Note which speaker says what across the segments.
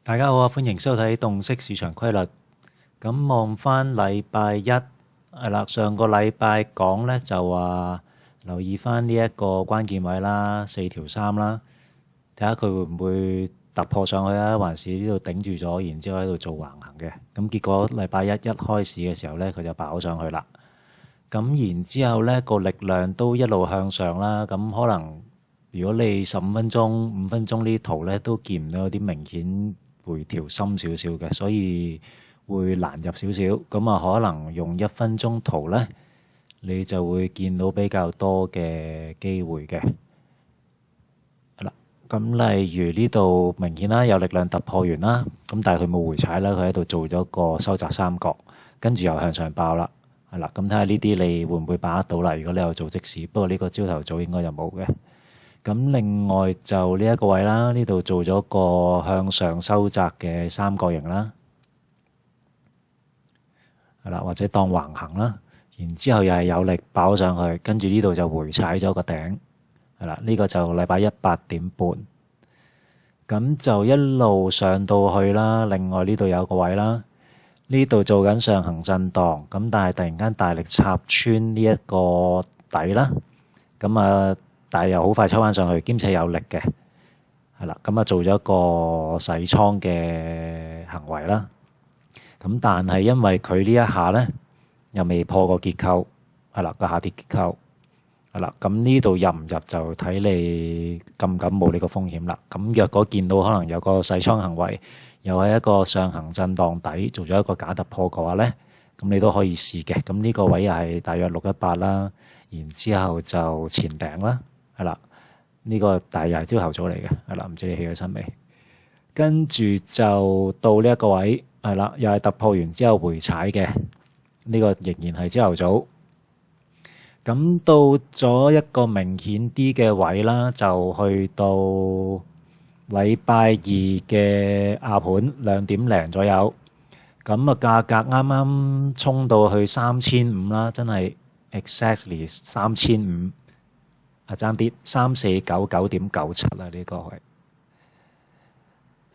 Speaker 1: 大家好啊，歡迎收睇洞悉市場規律。咁望翻禮拜一係啦，上個禮拜講咧就話留意翻呢一個關鍵位啦，4.3啦，睇下佢會唔會突破上去啊，還是呢度頂住咗，然之後喺度做橫行嘅。咁結果禮拜一開市嘅時候咧，佢就爆上去啦。咁然之後咧個力量都一路向上啦。咁可能如果你15分鐘、5分鐘呢啲圖咧，都見唔到有啲明顯回調深少少嘅，所以會難入少少。咁啊，可能用1分鐘圖咧，你就會見到比較多嘅機會嘅。嗱，咁例如呢度明顯啦，有力量突破完啦，咁但係佢冇回踩啦，佢喺度做咗個收窄三角，跟住又向上爆啦。係啦，咁睇下呢啲你會唔會把握到啦？如果你有做即時，不過呢個朝頭早應該就冇嘅。咁另外就呢一個位啦，呢度做咗個向上收窄嘅三角形啦，係啦，或者當橫行啦，然之後又係有力爆上去，跟住呢度就回踩咗個頂，係啦，呢個就禮拜一8.半，咁就一路上到去啦。另外呢度有個位啦，呢度做緊上行震盪，咁但係突然間大力插穿呢一個底啦，咁啊〜但係又好快抽翻上去，兼且有力嘅，係啦，咁啊做咗一個洗倉嘅行為啦。咁但係因為佢呢一下咧，又未破個結構，係啦，個下跌結構，係啦，咁呢度入唔入就睇你敢唔敢冒呢個風險啦。咁若果見到可能有個洗倉行為，又係一個上行震盪底，做咗一個假突破嘅話咧，咁你都可以試嘅。咁呢個位又係大約618啦，然之後就前頂啦。係啦，呢個大約係朝頭早嚟嘅，係啦，唔知你起咗身未？跟住就到呢一個位，係啦，又係突破完之後回踩嘅，呢個仍然係朝頭早。咁到咗一個明顯啲嘅位啦，就去到禮拜二嘅亞盤2點零左右。咁啊，價格啱啱衝到去3500啦，真係 exactly 3500。爭啲3499.97啦，呢個係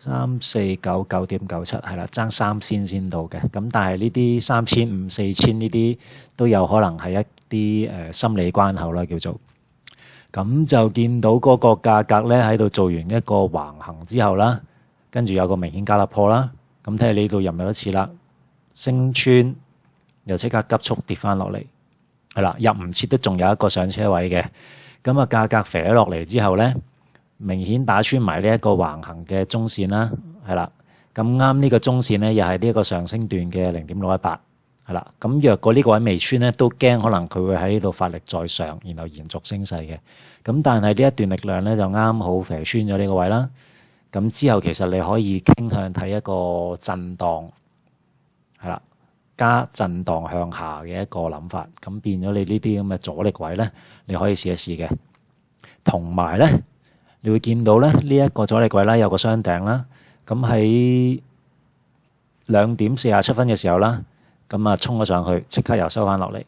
Speaker 1: 3499.97，係啦，爭3仙先到嘅。咁但係呢啲3500、4000呢啲都有可能係一啲心理關口啦，叫做。咁就見到嗰個價格咧喺度做完一個橫行之後啦，跟住有個明顯假突破啦。咁睇下呢度入唔入一次啦，升穿又即刻急速跌翻落嚟，係啦，入唔切都仲有一個上車位嘅。咁啊，價格肥咗落嚟之後咧，明顯打穿埋呢一個橫行嘅中線啦，係啦。咁啱呢個中線咧，又係呢一個上升段嘅0.618，係啦。咁若果呢個位未穿咧，都驚可能佢會喺呢度發力再上，然後延續升勢嘅。咁但係呢一段力量咧，就啱好肥穿咗呢個位啦。咁之後其實你可以傾向睇一個震盪，係啦，加震盪向下嘅一個諗法，咁變咗你呢啲咁嘅阻力位咧，你可以試一試嘅。同埋咧，你會見到咧呢一個阻力位啦，有個雙頂啦。咁喺2點47分嘅時候啦，咁啊衝咗上去，即刻又收翻落嚟，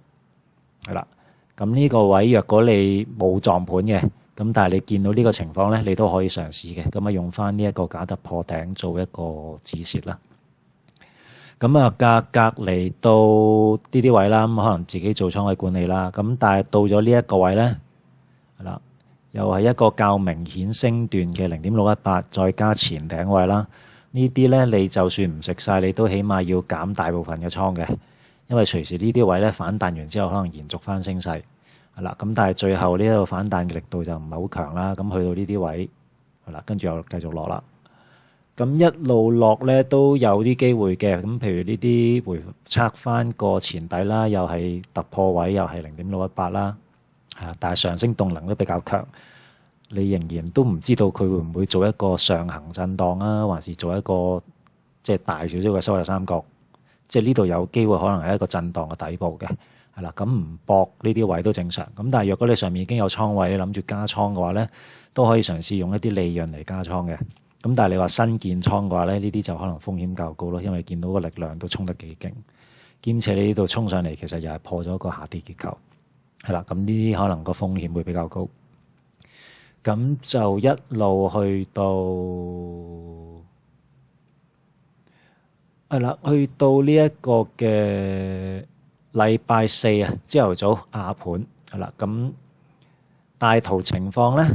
Speaker 1: 係啦。咁呢個位若果你冇撞盤嘅，咁但係你見到呢個情況咧，你都可以嘗試嘅。咁啊用翻呢一個假突破頂做一個止蝕啦。咁啊，價格嚟到呢啲位啦，咁可能自己做倉位管理啦。咁但係到咗呢一個位咧，係啦，又係一個較明顯升段嘅0.618，再加前頂位啦。呢啲咧，你就算唔食晒，你都起碼要減大部分嘅倉嘅，因為隨時呢啲位咧反彈完之後，可能延續翻升勢，係啦。咁但係最後呢個反彈嘅力度就唔係好強啦。咁去到呢啲位，係啦，跟住又繼續落啦。咁一路落咧都有啲機會嘅，咁譬如呢啲回測翻個前底啦，又係突破位，又係0.618啦，但係上升動能都比較強，你仍然都唔知道佢會唔會做一個上行震盪啊，還是做一個即係大少少嘅收窄三角，即係呢度有機會可能係一個震盪嘅底部嘅，係啦，咁唔搏呢啲位都正常。咁但係若果你上面已經有倉位，你諗住加倉嘅話咧，都可以嘗試用一啲利潤嚟加倉嘅。咁但係你話新建倉嘅話咧，呢啲就可能風險較高咯，因為見到個力量都衝得幾勁，兼且你呢度衝上嚟，其實又係破咗個下跌結構，係啦，咁呢啲可能個風險會比較高。咁就一路去到係啦，去到呢一個嘅禮拜四啊，朝頭早亞盤係啦，咁大圖情況咧，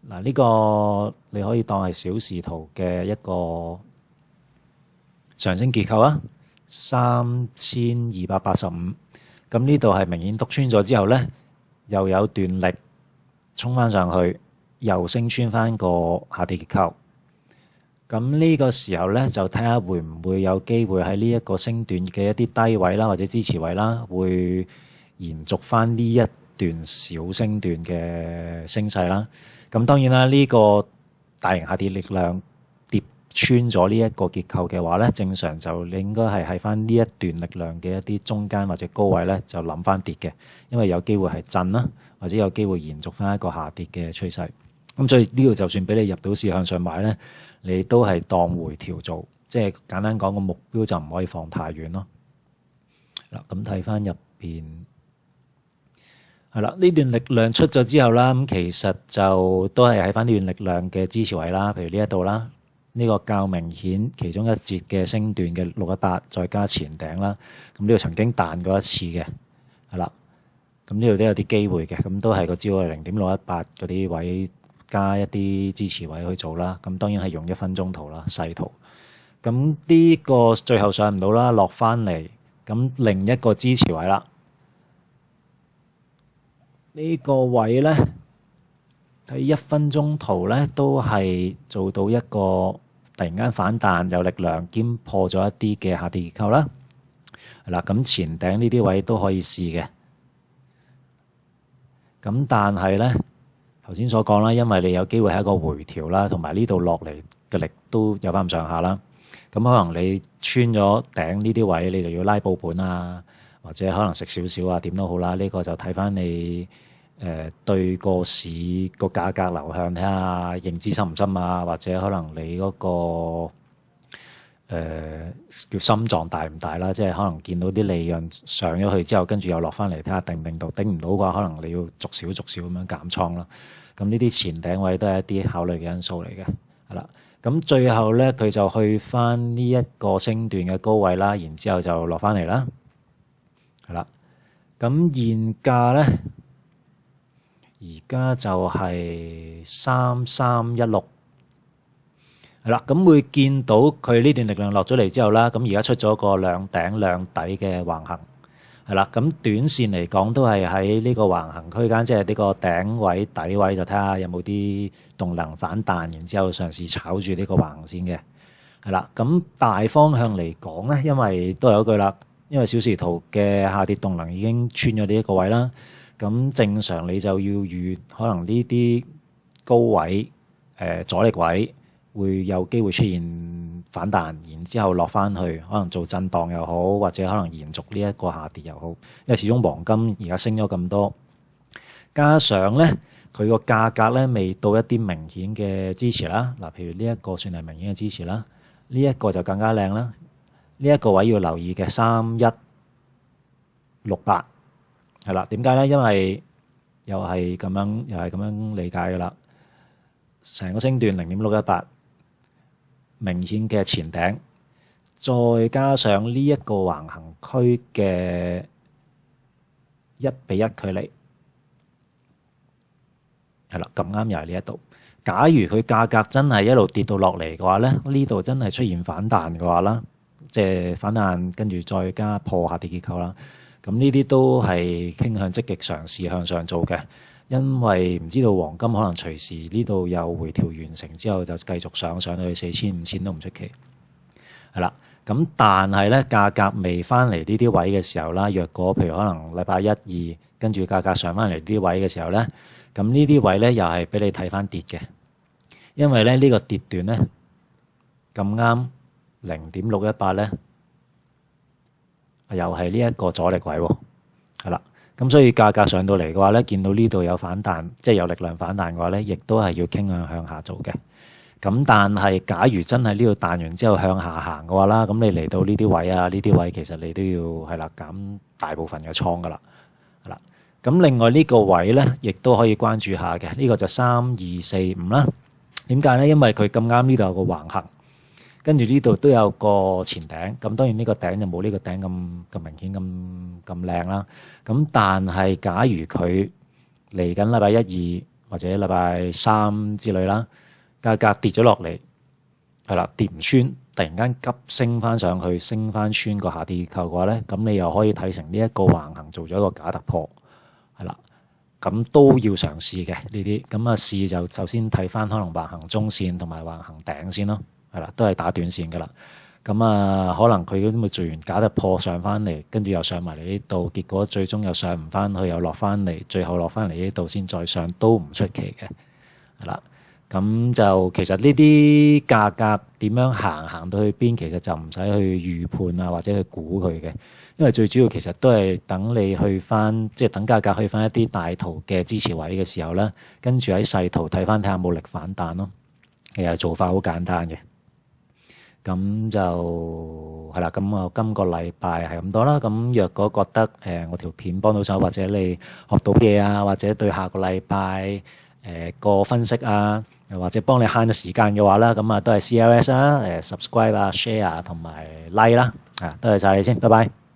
Speaker 1: 嗱呢個你可以當係小時圖嘅一個上升結構啊，3285，咁呢度係明顯篤穿咗之後咧，又有段力衝翻上去，又升穿翻個下跌結構。咁呢個時候咧，就睇下會唔會有機會喺呢一個升段嘅一啲低位啦，或者支持位啦，會延續翻呢一段小升段嘅升勢啦。咁當然啦，呢個大型下跌力量跌穿咗呢一個結構嘅話咧，正常就你應該係喺翻呢一段力量嘅一啲中間或者高位咧，就諗翻跌嘅，因為有機會係震啦，或者有機會延續翻一個下跌嘅趨勢。咁所以呢度就算俾你入到市向上買咧，你都係當回調做，即係簡單講個目標就唔可以放太遠咯。嗱，咁睇翻入邊係啦，呢段力量出咗之後啦，咁其實就都係喺翻呢段力量嘅支持位啦，譬如呢一度啦，呢個較明顯其中一節嘅升段嘅618，再加前頂啦，咁呢度曾經彈過一次嘅，係啦，咁呢度都有啲機會嘅，咁都係個招係0.618嗰啲位。加一啲支持位去做啦，咁當然係用1分鐘圖啦，細圖。咁呢個最後上唔到啦，落翻嚟，咁另一個支持位啦。呢個位咧，睇1分鐘圖咧，都係做到一個突然間反彈有力量兼破咗一啲嘅下跌結構啦。係啦，咁前頂呢啲位都可以試嘅。咁但係咧，頭先所講啦，因為你有機會係一個回調啦，同埋呢度落嚟嘅力都有翻咁上下啦。咁可能你穿咗頂呢啲位，你就要拉報本啊，或者可能食少少啊，點都好啦。呢個就睇翻你對個市個價格流向，睇下認知深唔深啊，或者可能你嗰個叫心臟大唔大啦，即係可能見到啲利潤上咗去之後，跟住又落翻嚟，睇下定唔定到，頂唔到嘅話，可能你要逐少逐少咁樣減倉啦。咁呢啲前頂位都係一啲考慮嘅因素嚟嘅，係啦。咁最後咧，佢就去翻呢一個升段嘅高位啦，然之後就落翻嚟啦，係啦。咁現價咧，而家就係3316。係啦，咁會見到佢呢段力量落咗嚟之後啦，咁而家出咗個兩頂兩底嘅橫行，係啦，咁短線嚟講都係喺呢個橫行區間，即係呢個頂位底位，就睇下有冇啲動能反彈，然之後嘗試炒住呢個橫行先嘅，係啦。咁大方向嚟講咧，因為都有一句啦，因為小時圖嘅下跌動能已經穿咗呢一個位啦，咁正常你就要預可能呢啲高位阻力位會有機會出現反彈，然之後落翻去，可能做震盪又好，或者可能延續呢一個下跌又好。因為始終黃金而家升咗咁多，加上咧佢個價格咧未到一啲明顯嘅支持啦。嗱，譬如呢一個算係明顯嘅支持啦，呢一個就更加靚啦。呢一個位要留意嘅3168係啦。點解咧？因為又係咁樣理解噶啦。成個升段0.618。明顯嘅前頂，再加上呢一個橫行區嘅1比1距離，係啦，咁啱又係呢一度。假如佢價格真係一路跌到落嚟嘅話咧，呢度真係出現反彈嘅話啦，即係反彈跟住再加破下跌結構啦，咁呢啲都係傾向積極嘗試向上做嘅。因為唔知道黃金可能隨時呢度有回調完成之後就繼續上去4000、5000都唔出奇，係啦。咁但係咧價格未翻嚟呢啲位嘅時候啦，若果譬如可能禮拜1、2跟住價格上翻嚟呢啲位嘅時候咧，咁呢啲位咧又係俾你睇翻跌嘅，因為咧呢個跌段咧咁啱0.618咧，又係呢一個阻力位喎，係啦。咁所以價格上到嚟嘅話咧，見到呢度有反彈，即係有力量反彈嘅話咧，亦都係要傾向下做嘅。咁但係假如真係呢度彈完之後向下行嘅話啦，咁你嚟到呢啲位啊，呢啲位其實你都要係啦減大部分嘅倉噶啦，係啦。咁另外呢個位咧，亦都可以關注下嘅。呢個就3245啦。點解咧？因為佢咁啱呢度有個橫行，跟住呢度都有個前頂，咁當然呢個頂就冇呢個頂咁明顯咁靚啦。咁但係假如佢嚟緊禮拜一、二或者禮拜三之類啦，價格跌咗落嚟，係啦，跌唔穿，突然間急升翻上去，升翻穿個下跌結構嘅話咧，咁你又可以睇成呢一個橫行做咗一個假突破，係啦。咁都要嘗試嘅呢啲，咁啊試就首先睇翻可能橫行中線同埋橫行頂先咯，係啦，都係打短線噶啦。咁啊，可能佢咁咪做完假突破上翻嚟，跟住又上埋嚟呢度，結果最終又上唔翻去，又落翻嚟，最後落翻嚟呢度先再上，都唔出奇嘅，係啦。咁就其實呢啲價格點樣行到去邊，其實就唔使去預判啊，或者去估佢嘅，因為最主要其實都係等你去翻，即係等價格去翻一啲大圖嘅支持位嘅時候咧，跟住喺細圖睇翻睇下有冇力反彈咯。其實做法好簡單嘅。咁就係啦，咁我今個禮拜係咁多啦。咁若果覺得我條片幫到手，或者你學到嘢啊，或者對下個禮拜個分析啊，又或者幫你慳咗時間嘅話啦，咁啊都係 CLS 啦，subscribe 啊、share 同埋 like 啦，多謝晒你先，拜拜。